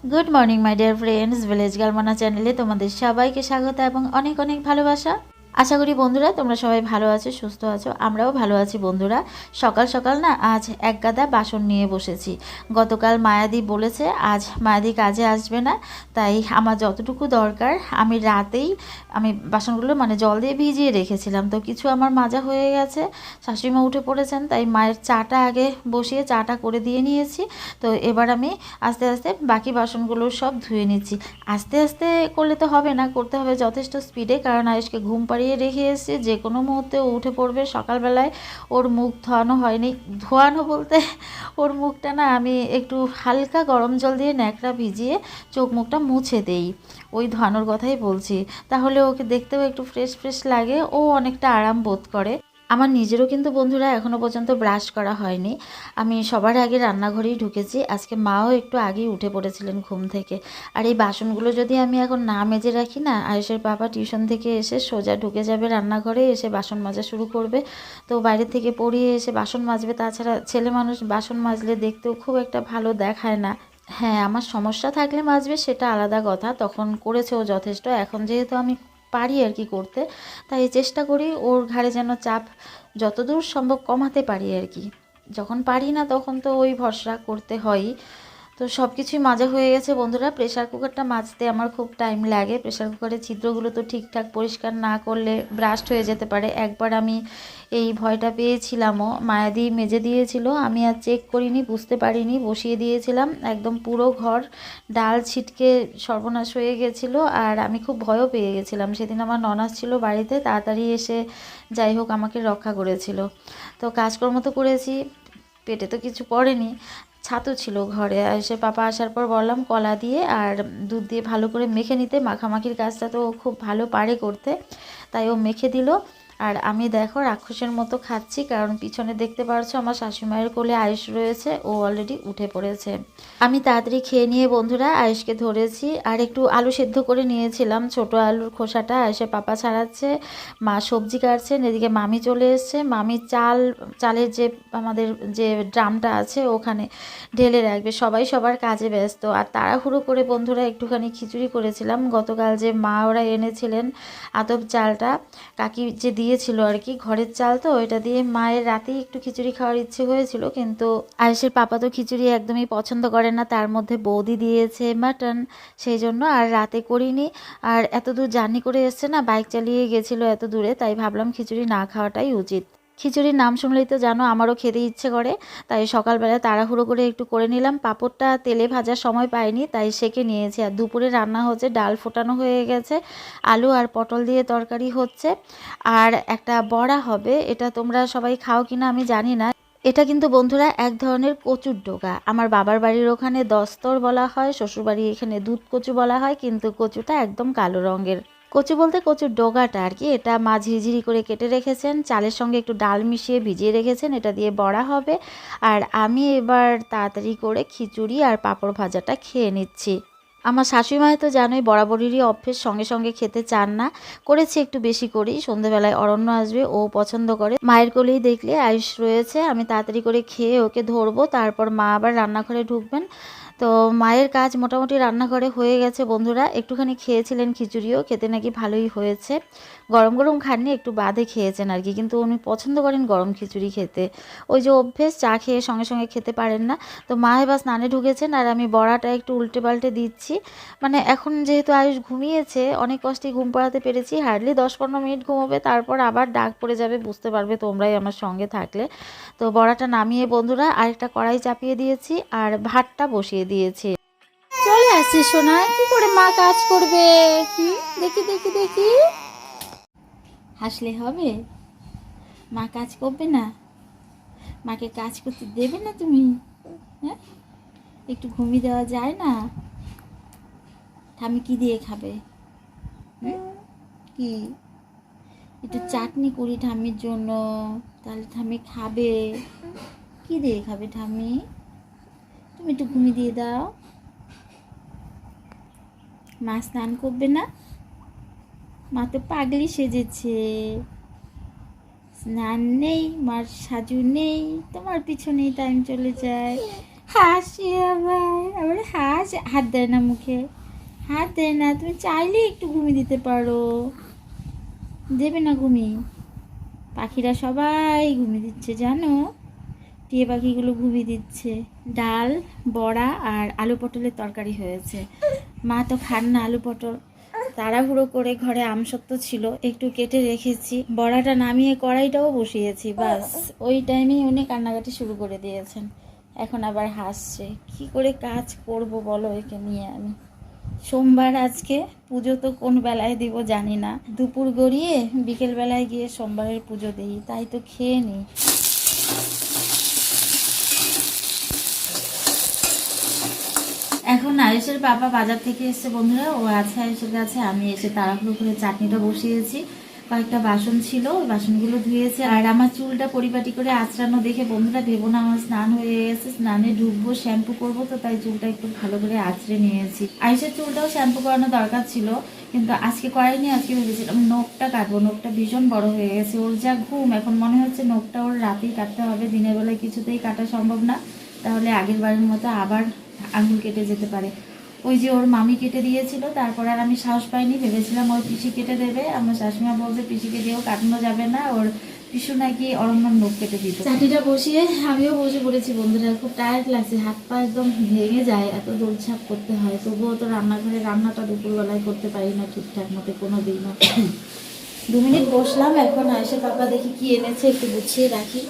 Good morning my dear friends, village গার্লমানা চ্যানেলে তোমাদের সবাইকে স্বাগত এবং অনেক অনেক ভালোবাসা। আশা করি বন্ধুরা তোমরা সবাই ভালো আছো, সুস্থ আছো। আমরাও ভালো আছি বন্ধুরা। সকাল সকাল না আজ এক গাদা বাসন নিয়ে বসেছি। গতকাল মায়াদি বলেছে আজ মায়াদি কাজে আসবে না, তাই আমার যতটুকু দরকার আমি রাতেই বাসনগুলো জল দিয়ে ভিজিয়ে রেখেছিলাম। তো কিছু আমার মাজা হয়ে গেছে, শাশুড়িমা উঠে পড়েছেন, তাই মায়ের চাটা আগে বসিয়ে চাটা করে দিয়ে নিয়েছি। তো এবার আমি আস্তে আস্তে বাকি বাসনগুলো সব ধুয়ে নিচ্ছি। আস্তে আস্তে করলে তো হবে না, করতে হবে যথেষ্ট স্পিডে, কারণ আয়েশকে ঘুম পাড়িয়ে রেখে এসেছি। যে কোনো মুহূর্তে ও উঠে পড়বে। সকালবেলায় ওর মুখ ধোয়ানো হয়নি, ধোয়ানো বলতে ওর মুখটা না আমি একটু হালকা গরম জল দিয়ে ন্যাকড়া ভিজিয়ে চোখ মুখটা মুছে দেই, ওই ধোয়ানোর কথাই বলছি। তাহলে ওকে দেখতেও একটু ফ্রেশ ফ্রেশ লাগে, ও অনেকটা আরাম বোধ করে। আমার নিজেরও কিন্তু বন্ধুরা এখনও পর্যন্ত ব্রাশ করা হয়নি। আমি সবার আগে রান্নাঘরেই ঢুকেছি। আজকে মাও একটু আগেই উঠে পড়েছিলেন ঘুম থেকে। আর এই বাসনগুলো যদি আমি এখন না মেজে রাখি না, আয়েশের বাবা টিউশন থেকে এসে সোজা ঢুকে যাবে রান্নাঘরে, এসে বাসন মাজা শুরু করবে। তো বাইরে থেকে পড়িয়ে এসে বাসন মাজবে। তাছাড়া ছেলে মানুষ বাসন মাজলে দেখতেও খুব একটা ভালো দেখায় না। হ্যাঁ, আমার সমস্যা থাকলে মাজবে সেটা আলাদা কথা, তখন করেছেও যথেষ্ট। এখন যেহেতু আমি পারি আর কি করতে, তাই চেষ্টা করি ওর ঘাড়ে যেন চাপ যতদূর সম্ভব কমাতে পারি আর কি। যখন পারি না তখন তো ওই ভরসা করতে হয়ই। তো সব কিছুই মাজা হয়ে গেছে বন্ধুরা। প্রেশার কুকারটা মাজতে আমার খুব টাইম লাগে। প্রেশার কুকারের ছিদ্রগুলো তো ঠিকঠাক পরিষ্কার না করলে ব্রাস্ট হয়ে যেতে পারে। একবার আমি এই ভয়টা পেয়েছিলামও, মায়াদি মেজে দিয়েছিল, আমি আর চেক করিনি, বুঝতে পারিনি, বসিয়ে দিয়েছিলাম। একদম পুরো ঘর ডাল ছিটকে সর্বনাশ হয়ে গেছিলো, আর আমি খুব ভয়ও পেয়ে গেছিলাম। সেদিন আমার ননাস ছিল বাড়িতে, তাড়াতাড়ি এসে যাই হোক আমাকে রক্ষা করেছিল। তো কাজকর্ম তো করেছি, পেটে তো কিছু পড়েনি। ছাতু ছিল ঘরে, এসে পাপা আসার পর বললাম কলা দিয়ে আর দুধ দিয়ে ভালো করে মেখে নিতে। মাখামাখির কাজটা তো ও খুব ভালো পারে করতে, তাই ও মেখে দিল। আর আমি দেখো রাক্ষসের মতো খাচ্ছি, কারণ পিছনে দেখতে পারছো আমার শাশুড়িমায়ের কোলে আয়েশ রয়েছে, ও অলরেডি উঠে পড়েছে। আমি তাড়াতাড়ি খেয়ে নিয়ে বন্ধুরা আয়েশকে ধরেছি, আর একটু আলু সেদ্ধ করে নিয়েছিলাম, ছোট আলুর খোসাটা। আয়েশে পাপা ছাড়াচ্ছে, মা সবজি কাটছেন, এদিকে মামি চলে এসছে। মামি চালের যে আমাদের যে ড্রামটা আছে ওখানে ঢেলে রাখবে। সবাই সবার কাজে ব্যস্ত। আর তাড়াহুড়ো করে বন্ধুরা একটুখানি খিচুড়ি করেছিলাম। গতকাল যে মা ওরা এনেছিলেন আতপ চালটা, কাকি যে দিয়েছিল আর কি, ঘরের চাল, তো ওইটা দিয়ে মায়ের রাতেই একটু খিচুড়ি খাওয়ার ইচ্ছে হয়েছিল, কিন্তু আয়েশের পাপা তো খিচুড়ি একদমই পছন্দ করে না, তার মধ্যে বৌদি দিয়েছে মাটন, সেই জন্য আর রাতে করিনি। আর এত দূর জার্নি করে এসছে না, বাইক চালিয়ে গেছিলো এত দূরে, তাই ভাবলাম খিচুড়ি না খাওয়াটাই উচিত। খিচুড়ির নাম শুনলেই তো জানো আমারও খেতে ইচ্ছে করে, তাই সকালবেলা তাড়াহুড়ো করে একটু করে নিলাম। পাঁপড়টা তেলে ভাজার সময় পাইনি, তাই সেঁকে নিয়েছি। আর দুপুরে রান্না হচ্ছে, ডাল ফোটানো হয়ে গেছে, আলু আর পটল দিয়ে তরকারি হচ্ছে, আর একটা বড়া হবে। এটা তোমরা সবাই খাও কিনা আমি জানি না। এটা কিন্তু বন্ধুরা এক ধরনের কচুর ডোগা। আমার বাবার বাড়ির ওখানে দস্তর বলা হয়, শ্বশুরবাড়ি এখানে দুধ কচু বলা হয়, কিন্তু কচুটা একদম কালো রঙের। কচু বলতে কচুর ডোগাটা আর কি। এটা মা ঝিরিঝিরি করে কেটে রেখেছেন, চালের সঙ্গে একটু ডাল মিশিয়ে ভিজিয়ে রেখেছেন, এটা দিয়ে বড়া হবে। আর আমি এবার তাড়াতাড়ি করে খিচুড়ি আর পাঁপড় ভাজাটা খেয়ে নিচ্ছি। আমার শাশুড়িমায় তো জানোই বরাবরেরই অভ্যেস, সঙ্গে সঙ্গে খেতে চান না, করেছি একটু বেশি করি। সন্ধেবেলায় অরণ্য আসবে, ও পছন্দ করে। মায়ের কোলেই দেখলে আয়ুষ রয়েছে, আমি তাড়াতাড়ি করে খেয়ে ওকে ধরবো, তারপর মা আবার রান্নাঘরে ঢুকবেন। তো মায়ের কাজ মোটামুটি রান্নাঘরে হয়ে গেছে বন্ধুরা। একটুখানি খেয়েছিলেন খিচুড়িও, খেতে নাকি ভালোই হয়েছে। গরম গরম খাননি, একটু বাদে খেয়েছেন আর কি, কিন্তু উনি পছন্দ করেন গরম খিচুড়ি খেতে। ওই যে অভ্যেস, চা খেয়ে সঙ্গে সঙ্গে খেতে পারেন না। তো মা এবার স্নানে ঢুকেছেন, আর আমি বড়াটা একটু উল্টে পাল্টে দিচ্ছি। এখন যেহেতু আয়ুষ ঘুমিয়েছে, অনেক কষ্টে ঘুম পাড়াতে পেরেছি, হার্ডলি 10-15 মিনিট ঘুমোবে, তারপর আবার ডাক পড়ে যাবে, বুঝতে পারবে তোমরাই আমার সঙ্গে থাকলে। তো বড়াটা নামিয়ে বন্ধুরা আরেকটা কড়াই চাপিয়ে দিয়েছি, আর ভাতটা বসিয়ে দিয়েছি। চলে আসছি সোনা, কি করে মা কাজ করবে? দেখি দেখি দেখি, হাসলে হবে? মা কাজ করবে না? মাকে কাজ করতে দেবে না তুমি? হ্যাঁ, একটু ঘুমিয়ে দেওয়া যায় না? ঠামি কি দিয়ে খাবে? কি একটু চাটনি করি ঠাম্মির জন্য, তাহলে ঠাম্মি খাবে। কি দিয়ে খাবে ঠাম্মি? তুমি একটু ঘুমিয়ে দিয়ে দাও। মা স্নান করবে না? মা তো পাগলি সেজেছে, স্নান নেই, মার সাজু নেই, তোমার পিছনেই টাইম চলে যায়। হাসি আবার হাস, হাত দেয় না মুখে, হাত দেয় না। তুমি চাইলে একটু ঘুমিয়ে দিতে পারো, দেবে না ঘুমিয়ে? পাখিরা সবাই ঘুমিয়ে দিচ্ছে জানো, টিয়া পাখিগুলো ঘুমিয়ে দিচ্ছে। ডাল, বড়া আর আলু পটলের তরকারি হয়েছে। মা তো খান না আলু পটল, তাড়াহুড়ো করে ঘরে আমসত্ত্ব ছিল একটু কেটে রেখেছি, বড়াটা নামিয়ে কড়াইটাও বসিয়েছি, বাস ওই টাইমেই উনি কান্নাকাটি শুরু করে দিয়েছেন। এখন আবার হাসছে। কি করে কাজ করব বলো একে নিয়ে আমি? সোমবার আজকে, পুজো তো কোন বেলায় দিব জানি না, দুপুর গড়িয়ে বিকেল বেলায় গিয়ে সোমবারের পুজো দিই, তাই তো খেয়ে নিই। এখন আয়েশের বাবা বাজার থেকে এসছে বন্ধুরা, ও আছে আয়েশের কাছে। আমি এসে তাড়াহুড়ো করে চাটনিটা বসিয়েছি, কয়েকটা বাসন ছিল ওই বাসনগুলো ধুয়েছে। আর আমার চুলটা পরিপাটি করে আঁচড়ানো দেখে বন্ধুরা ভেবো না আমার স্নান হয়ে গেছে, স্নানে ঢুকবো শ্যাম্পু করবো, তো তাই চুলটা একটু ভালো করে আঁচড়ে নিয়েছি। আয়েশের চুলটাও শ্যাম্পু করানো দরকার ছিল, কিন্তু আজকে করাইনি। আজকে ভেবেছিলাম নখটা কাটবো, নখটা ভীষণ বড় হয়ে গেছে। ওর যা ঘুম, এখন মনে হচ্ছে নখটা ওর রাতেই কাটতে হবে, দিনের বেলায় কিছুতেই কাটা সম্ভব না, তাহলে আগের বারের মতো আবার আঙুল কেটে যেতে পারে। ওই যে ওর মামি কেটে দিয়েছিল, তারপর আর আমি সাহস পাইনি, ভেবেছিলাম ওর পিসি কেটে দেবে। আমার শাশুড়িমা বলছে পিসিকে দিয়েও কাটানো যাবে না, ওর পিসু নাকি অরণ্যর নখ কেটে দিত। চাটনিটা বসিয়ে আমিও বসে পড়েছি বন্ধুরা, খুব টায়ার্ড লাগছে, হাত পা একদম ভেঙে যায়, এত দৌড়ঝাঁপ করতে হয়। তবুও তো রান্নাঘরে রান্নাটা দুপুরবেলায় করতে পারি না ঠিকঠাক মতো কোনো দিনও। 2 মিনিট বসলাম, এখন আয়েশা পাপা দেখি কি এনেছে, একটু গুছিয়ে রাখি।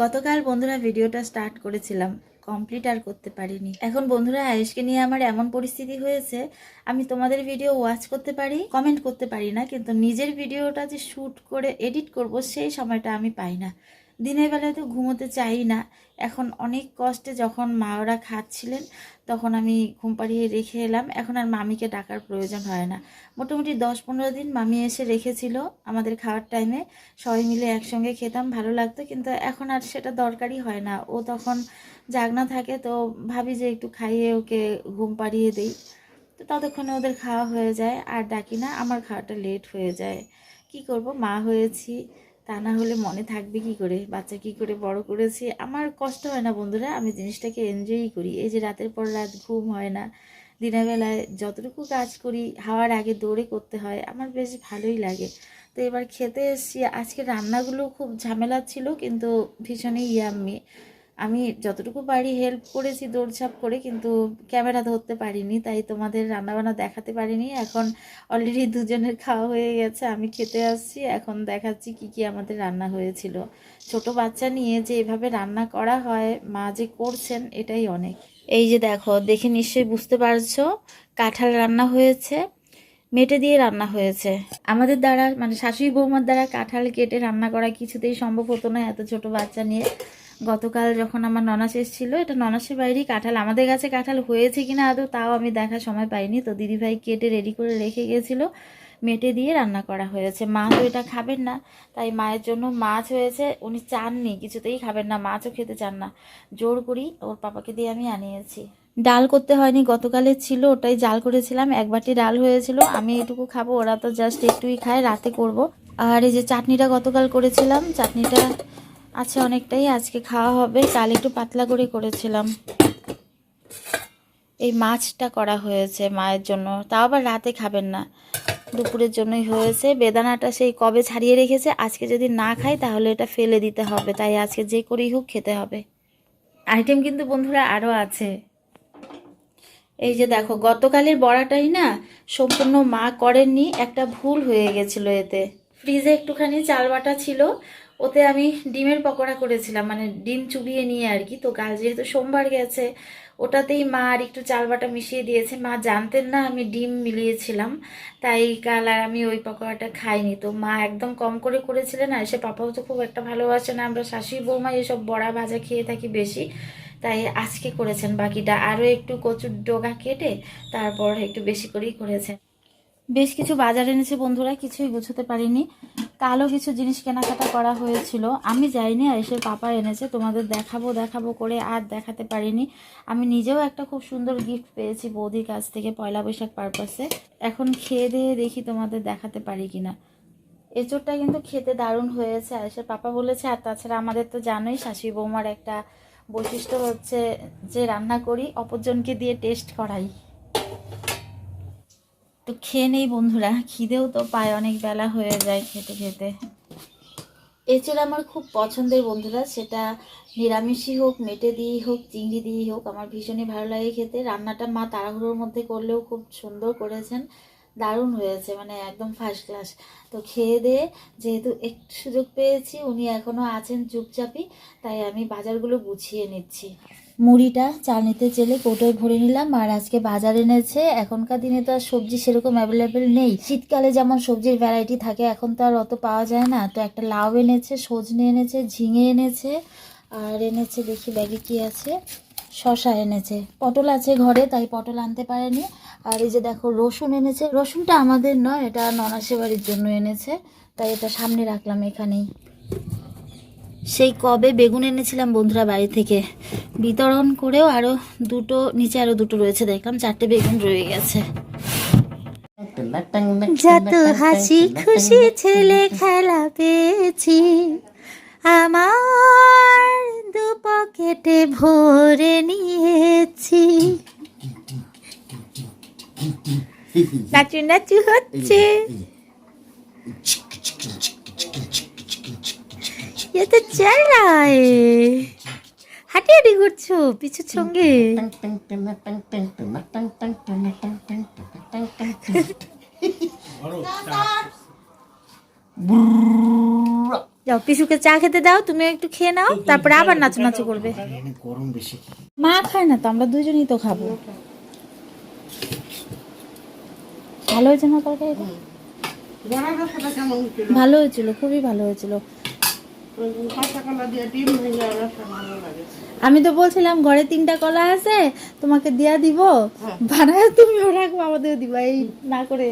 গতকাল বন্ধুরা ভিডিওটা স্টার্ট করেছিলাম, কমপ্লিট আর করতে পারিনি। এখন বন্ধুরা আয়েশকে নিয়ে আমার এমন পরিস্থিতি হয়েছে, আমি তোমাদের ভিডিও ওয়াচ করতে পারি, কমেন্ট করতে পারি না, কিন্তু নিজের ভিডিওটা যে শ্যুট করে এডিট করব সেই সময়টা আমি পাই না। দিনের বেলায় তো ঘুমোতে চাই না। এখন অনেক কষ্টে যখন মা ওরা খাচ্ছিলেন তখন আমি ঘুম পাড়িয়ে রেখে এলাম, এখন আর মামিকে ডাকার প্রয়োজন হয় না। মোটামুটি 10-15 দিন মামি এসে রেখেছিল আমাদের খাওয়ার টাইমে, সবাই মিলে একসঙ্গে খেতাম, ভালো লাগতো, কিন্তু এখন আর সেটা দরকারই হয় না। ও তখন জাগনা থাকে, তো ভাবি যে একটু খাইয়ে ওকে ঘুম পাড়িয়ে দেই, তো ততক্ষণে ওদের খাওয়া হয়ে যায়, আর ডাকি না। আমার খাওয়াটা লেট হয়ে যায়, কি করব, মা হয়েছি, তা না হলে মনে থাকবে কি করে, বাচ্চা কি করে বড় করেছি। আমার কষ্ট হয় না বন্ধুরা, আমি জিনিসটাকে এনজয়ই করি। এই যে রাতের পর রাত ঘুম হয় না, দিনের বেলায় যতটুকু কাজ করি হাওয়ার আগে দৌড়ে করতে হয়, আমার বেশ ভালোই লাগে। তো এবার খেতে এসেছি, আজকে রান্নাগুলো খুব ঝামেলা ছিল কিন্তু ভীষণই ইয়াম্মি। আমি যতটুকু পারি হেল্প করেছি দৌড়ঝাঁপ করে, কিন্তু ক্যামেরা ধরতে পারিনি, তাই তোমাদের রান্নাবান্না দেখাতে পারিনি। এখন অলরেডি দুজনের খাওয়া হয়ে গেছে, আমি খেতে আসছি, এখন দেখাচ্ছি কি কি আমাদের রান্না হয়েছিল। ছোট বাচ্চা নিয়ে যে এভাবে রান্না করা হয়, মা যে করছেন এটাই অনেক। এই যে দেখো, দেখে নিশ্চয়ই বুঝতে পারছো, কাঁঠাল রান্না হয়েছে, মেটে দিয়ে রান্না হয়েছে। আমাদের দ্বারা মানে শাশুড়ি বৌমার দ্বারা কাঁঠাল কেটে রান্না করা কিছুতেই সম্ভব হতো না এত ছোট বাচ্চা নিয়ে। গতকাল যখন আমার ননাস এসেছিলো, এটা ননাসের বাইরেই কাঁঠাল, আমাদের কাছে কাঁঠাল হয়েছে কিনা আদৌ তাও আমি দেখার সময় পাইনি, তো দিদিভাই কেটে রেডি করে রেখে গেছিলো, মেটে দিয়ে রান্না করা হয়েছে। মা তো এটা খাবেন না, তাই মায়ের জন্য মাছ হয়েছে, উনি চাননি, কিছুতেই খাবেন না, মাছও খেতে চান না, জোর করি ওর পাপাকে দিয়ে আমি আনিয়েছি। ডাল করতে হয়নি, গতকালের ছিল ওটাই জাল করেছিলাম, 1 বাটি ডাল হয়েছিল, আমি এটুকু খাবো, ওরা তো জাস্ট একটুই খায়, রাতে করব। আর এই যে চাটনিটা গতকাল করেছিলাম, চাটনিটা আছে অনেকটাই, আজকে খাওয়া হবে, কাল একটু পাতলা করে করেছিলাম। এই মাছটা করা হয়েছে মায়ের জন্য, তাও আবার রাতে খাবেন না, দুপুরের জন্যই হয়েছে। বেদানাটা সেই কবে ছাড়িয়ে রেখেছে, আজকে যদি না খাই তাহলে এটা ফেলে দিতে হবে, তাই আজকে যে করেই হোক খেতে হবে। আইটেম কিন্তু বন্ধুরা আরও আছে। এই যে দেখো, গতকালের বড়াটাই না সম্পূর্ণ মা করেননি, একটা ভুল হয়ে গেছিলো এতে। ফ্রিজে একটুখানি চাল বাটা ছিল, ওতে আমি ডিমের পকোড়া করেছিলাম, মানে ডিম চুবিয়ে নিয়ে আর কি। তো কাল যেহেতু সোমবার গেছে, ওটাতেই মা আর একটু চাল বাটা মিশিয়ে দিয়েছে, মা জানতেন না আমি ডিম মিলিয়েছিলাম, তাই কাল আর আমি ওই পকোড়াটা খাইনি। তো মা একদম কম করে করেছিলেন, আর সে পাপাও তো খুব একটা ভালোবাসে না, আমরা শাশুড়ি বৌমা এসব বড়া ভাজা খেয়ে থাকি বেশি, তাই আজকে করেছেন বাকিটা, আরও একটু কচুর ডগা কেটে তারপর একটু বেশি করেই করেছেন। বেশ কিছু বাজার এনেছে বন্ধুরা, কিছুই গুছোতে পারিনি, কালও কিছু জিনিস কেনাকাটা করা হয়েছিল, আমি যাইনি, আর এসে পাপা এনেছে, তোমাদের দেখাবো দেখাবো করে আর দেখাতে পারিনি। আমি নিজেও একটা খুব সুন্দর গিফট পেয়েছি বৌদির কাছ থেকে পয়লা বৈশাখ পারপাসে, এখন খেয়ে দিয়ে দেখি তোমাদের দেখাতে পারি কিনা। এঁচোড়টা কিন্তু খেতে দারুণ হয়েছে, আর সে পাপা বলেছে, আর তাছাড়া আমাদের তো জানোই শাশুড়ি বৌমার একটা বৈশিষ্ট্য হচ্ছে যে রান্না করি অপরজনকে দিয়ে টেস্ট করাই। তো খেয়ে নেই বন্ধুরা, খিদেও তো পায়, অনেক বেলা হয়ে যায় খেতে খেতে। এছাড়া আমার খুব পছন্দের বন্ধুরা, সেটা নিরামিষই হোক, মেটে দিয়েই হোক, চিংড়ি দিয়েই হোক, আমার ভীষণই ভালো লাগে খেতে। রান্নাটা মা তাড়াহুড়োর মধ্যে করলেও খুব সুন্দর করেছেন, দারুণ হয়েছে, মানে একদম ফার্স্ট ক্লাস। তো খেয়ে দিয়ে যেহেতু একটু সুযোগ পেয়েছি, উনি এখনও আছেন চুপচাপই, তাই আমি বাজারগুলো গুছিয়ে নিচ্ছি। মুড়িটা চালনিতে চেলে কৌটোয় ভরে নিলাম। আর আজকে বাজার এনেছে, এখনকার দিনে তো আর সবজি সেরকম অ্যাভেলেবেল নেই। শীতকালে যেমন সবজির ভ্যারাইটি থাকে, এখন তো আর অত পাওয়া যায় না। তো একটা লাউ এনেছে, সজনে এনেছে, ঝিঙে এনেছে, আর এনেছে দেখি ব্যাগে কি আছে, শশা এনেছে, পটল আছে ঘরে তাই পটল আনতে পারেনি। আর এই যে দেখো রসুন এনেছে, রসুনটা আমাদের নয়, এটা ননাসে বাড়ির জন্য এনেছে, তাই এটা সামনে রাখলাম এখানেই। সেই কবে বেগুন এনেছিলাম বন্ধুরা বাড়ি থেকে, বিতরণ করেও আরো দুটো, নিচে আরো দুটো রয়েছে, দেখলাম 4টে বেগুন রয়ে গেছে। যত হাসি খুশি ছেলে খেলা পেয়েছি, আমার দু পকেটে ভরে নিয়েছি। নাচু নাচু হচ্ছে, ये तो चल रहा है। হাঁটি হাঁটি করছো পিছুর সঙ্গে। যাও পিছুকে চা খেতে দাও, তুমি একটু খেয়ে নাও, তারপরে আবার নাচু নাচু করবে। গরম বেশি, মা খায় না তো, আমরা দুজনেই তো খাবো। ভালো হয়েছে না তরকারিটা? ভালো হয়েছিল, খুবই ভালো হয়েছিল। আমি তো বলছিলাম ঘরে 3টা কলা আছে, তোমাকে দিয়া দিব, বানায় তুমিও রাখবো, আমাদের দিবা, এই না করে।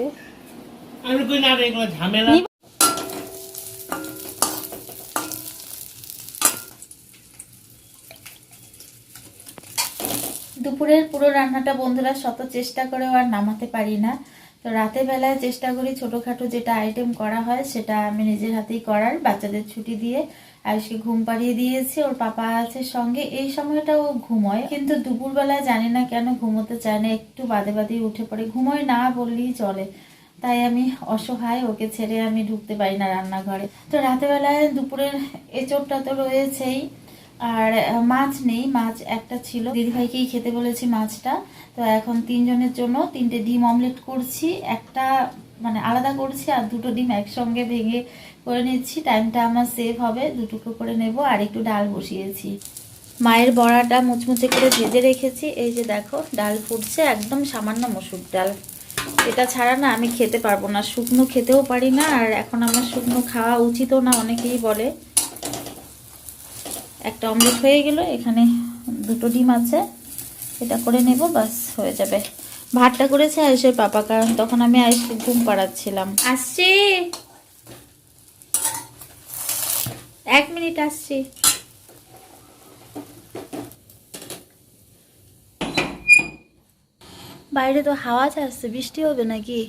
আমি কই না রে, এগুলো ঝামেলা। দুপুরের পুরো রান্নাটা বন্ধুরা শত চেষ্টা করেও আর নামাতে পারি না। তো রাতের বেলায় চেষ্টা করি ছোটোখাটো যেটা আইটেম করা হয় সেটা আমি নিজের হাতেই করার। বাচ্চাদের ছুটি দিয়ে আয়ুষকে ঘুম পাড়িয়ে দিয়েছি, ওর পাপা আছে সঙ্গে, এই সময়টা ও ঘুমোয়, কিন্তু দুপুরবেলায় জানি না কেন ঘুমোতে চায় না, একটু বাদে বাদেই উঠে পড়ে, ঘুমোয় না বললেই চলে। তাই আমি অসহায়, ওকে ছেড়ে আমি ঢুকতে পারি না রান্নাঘরে। তো রাতেরবেলায় দুপুরের এঁচোড়টা তো রয়েছেই, আর মাছ নেই, মাছ একটা ছিল, দিদিভাইকেই খেতে বলেছি মাছটা। তো এখন 3 জনের জন্য 3টে ডিম অমলেট করছি, একটা মানে আলাদা করছি, আর 2টো ডিম একসঙ্গে ভেঙে করে নিচ্ছি, টাইমটা আমার সেভ হবে, 2 টুকরো করে নেব। আর একটু ডাল বসিয়েছি, মায়ের বড়াটা মুচমুচে করে ভেজে রেখেছি। এই যে দেখো ডাল ফুটছে, একদম সামান্য মসুর ডাল, এটা ছাড়া না আমি খেতে পারবো না, শুকনো খেতেও পারি না, আর এখন আমার শুকনো খাওয়া উচিতও না, অনেকেই বলে। একটা অমলেট হয়ে গেল, এখানে 2টো ডিম আছে, এটা করে নেব, বাস হয়ে যাবে। ভাতটা করেছে আয়ুষের পাপা, কারণ তখন আমি আয়ুষকে ঘুম পাড়াচ্ছিলাম। আসছি, 1 মিনিট আসছি। বাইরে তো হাওয়া আসছে, বৃষ্টি হবে নাকি?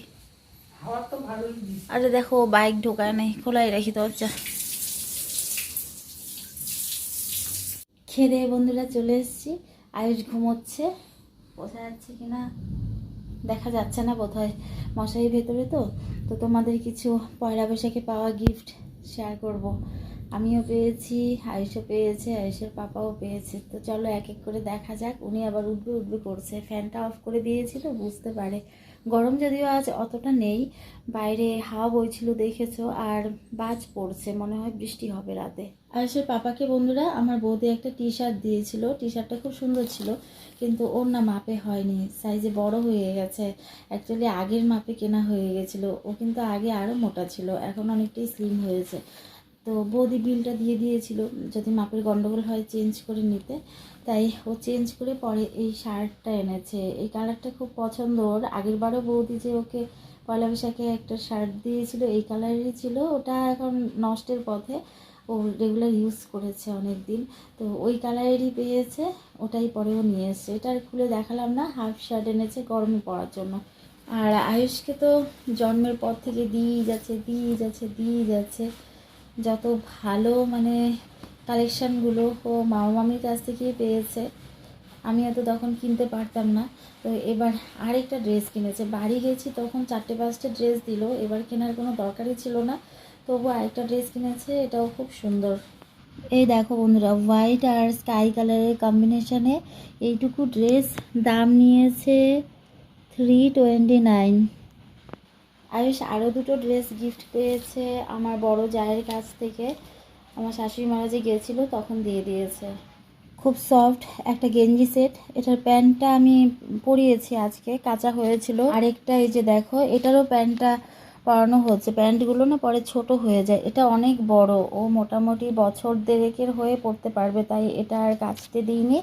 আরে দেখো বাইক ঢোকায় নাই, খোলাই রাখি দরজা। খেয়ে বন্ধুরা চলে এসেছি, আয়ুষ ঘুমোচ্ছে, বোঝা যাচ্ছে কিনা দেখা যাচ্ছে না বোধহয়, মশারির ভেতরে তো। তো তোমাদের কিছু পয়লা বৈশাখে পাওয়া গিফট শেয়ার করব। আমিও পেয়েছি, আয়ুষও পেয়েছে, আয়ুষের পাপাও পেয়েছে। তো চলো এক এক করে দেখা যাক। উনি আবার উঠবে উঠবে করছে, ফ্যানটা অফ করে দিয়েছিল, বুঝতে পারে। গরম যদিও আজ অতটা নেই, বাইরে হাওয়া বইছিল দেখেছো, আর বাজ পড়ছে, মনে হয় বৃষ্টি হবে রাতে। আয়ুষের পাপাকে বন্ধুরা আমার বৌদি একটা টি শার্ট দিয়েছিল, টি শার্টটা খুব সুন্দর ছিল, কিন্তু ওর না মাপে হয়নি, সাইজে বড় হয়ে গেছে। অ্যাকচুয়ালি আগের মাপে কেনা হয়ে গেছিলো, ও কিন্তু আগে আরও মোটা ছিল, এখন অনেকটাই স্লিম হয়েছে। তো বৌদি বিলটা দিয়ে দিয়েছিল যদি মাপের গন্ডগোল হয় চেঞ্জ করে নিতে, তাই ও চেঞ্জ করে পরে এই শার্টটা এনেছে। এই কালারটা খুব পছন্দ ওর, আগের বারও বৌদি যে ওকে পয়লা বৈশাখে একটা শার্ট দিয়েছিল এই কালারেরই ছিল, ওটা এখন নষ্টের পথে, ও রেগুলার ইউজ করেছে অনেক দিন, তো ওই কালারেরই পেয়েছে, ওটাই পরেও নিয়ে এসছে। এটা আর খুলে দেখালাম না, হাফ শার্ট এনেছে গরমে পরার জন্য। আর আয়ুষকে তো জন্মের পর থেকে দিয়েই যাচ্ছে, যত ভালো মানে কালেকশানগুলো ও মামা মামির কাছ থেকেই পেয়েছে। আমি এত তখন কিনতে পারতাম না, তো এবার আরেকটা ড্রেস কিনেছে। বাড়ি গেছি তখন 4-5টা ড্রেস দিল, এবার কেনার কোনো দরকারই ছিল না, তবু আরেকটা ড্রেস কিনেছে, এটাও খুব সুন্দর। এই দেখো বন্ধুরা, হোয়াইট আর স্কাই কালারের কম্বিনেশনে এইটুকু ড্রেস দাম নিয়েছে 329। আয়ুষ আরও দুটো ড্রেস গিফট পেয়েছে আমার বড় জায়ের কাছ থেকে। আমার শাশুড়ি মারা যে গিয়েছিলো তখন দিয়ে দিয়েছে। খুব সফট একটা গেঞ্জি সেট, এটার প্যান্টটা আমি পরিয়েছি আজকে, কাঁচা হয়েছিল। আরেকটা এই যে দেখো, এটারও প্যান্টটা পরানো হচ্ছে। প্যান্টগুলো না পরে ছোট হয়ে যায়, এটা অনেক বড়, ও মোটামুটি বছর দেড়েকের হয়ে পড়তে পারবে, তাই এটা আর কাচতে দিইনি,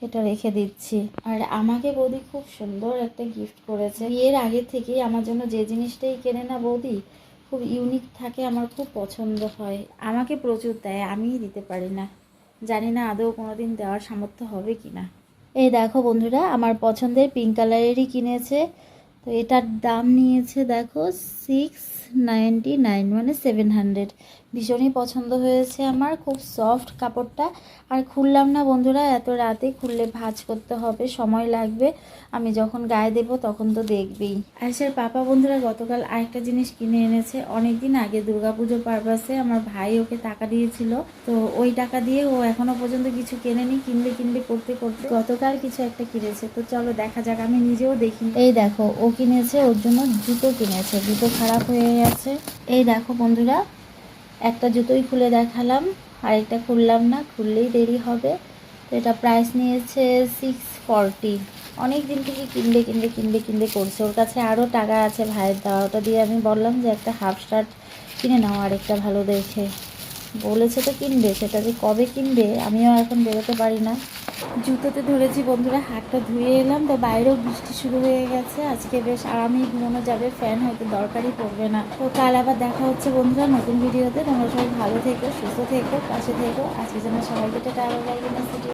এটা রেখে দিচ্ছি। আর আমাকে বৌদি খুব সুন্দর একটা গিফট করেছে। বিয়ের আগে থেকেই আমার জন্য যে জিনিসটাই কেনে না বৌদি খুব ইউনিক থাকে, আমার খুব পছন্দ হয়। আমাকে প্রচুর দেয়, আমিই দিতে পারি না, জানি না আদৌ কোনোদিন দেওয়ার সামর্থ্য হবে কি না। এই দেখো বন্ধুরা, আমার পছন্দের পিঙ্ক কালারেরই কিনেছে, তো এটার দাম নিয়েছে দেখো 699, মানে 700। ভীষণই পছন্দ হয়েছে আমার, খুব সফট কাপড়টা। আর খুললাম না বন্ধুরা, এত রাতে খুললে ভাঁজ করতে হবে, সময় লাগবে, আমি যখন গায়ে দেব তখন তো দেখবেই। আয়েশের পাপা বন্ধুরা গতকাল আরেকটা জিনিস কিনে এনেছে। অনেক দিন আগে দুর্গাপুজো পারপাসে আমার ভাই ওকে টাকা দিয়েছিল, তো ওই টাকা দিয়ে ও এখনো পর্যন্ত কিছু কেনেনি, কিনবে করতে করতে গতকাল কিছু একটা কিনেছে। তো চলো দেখা যাক, আমি নিজেও দেখি। এই দেখো, ও কিনেছে, ওর জন্য জুতো কিনেছে, জুতো খারাপ হয়ে গেছে। এই দেখো বন্ধুরা, একটা জুতোই খুলে দেখালাম, আরেকটা খুললাম না, খুললেই দেরি হবে। তো এটা প্রাইস নিয়েছে 640। অনেক দিন থেকে কিনবে করছে, ওর কাছে আরও টাকা আছে ভাইয়ের দেওয়া, ওটা দিয়ে আমি বললাম যে একটা হাফ শার্ট কিনে নাও আরেকটা ভালো দেখে। বলেছে তো কিনবে, সেটা যে কবে কিনবে আমিও এখন বেরোতে পারি না। জুতোতে ধরেছি বন্ধুরা, হাতটা ধুয়ে এলাম, তো বাইরেও বৃষ্টি শুরু হয়ে গেছে। আজকে বেশ আরামেই ঘুমানো যাবে, ফ্যান হয়তো দরকারই পড়বে না। তো কাল আবার দেখা হচ্ছে বন্ধুরা নতুন ভিডিওতে। তোমরা সবাই ভালো থেকো, সুস্থ থেকো, পাশে থেকো। আজকে যেন সবাইকে টাটা বাই বাই।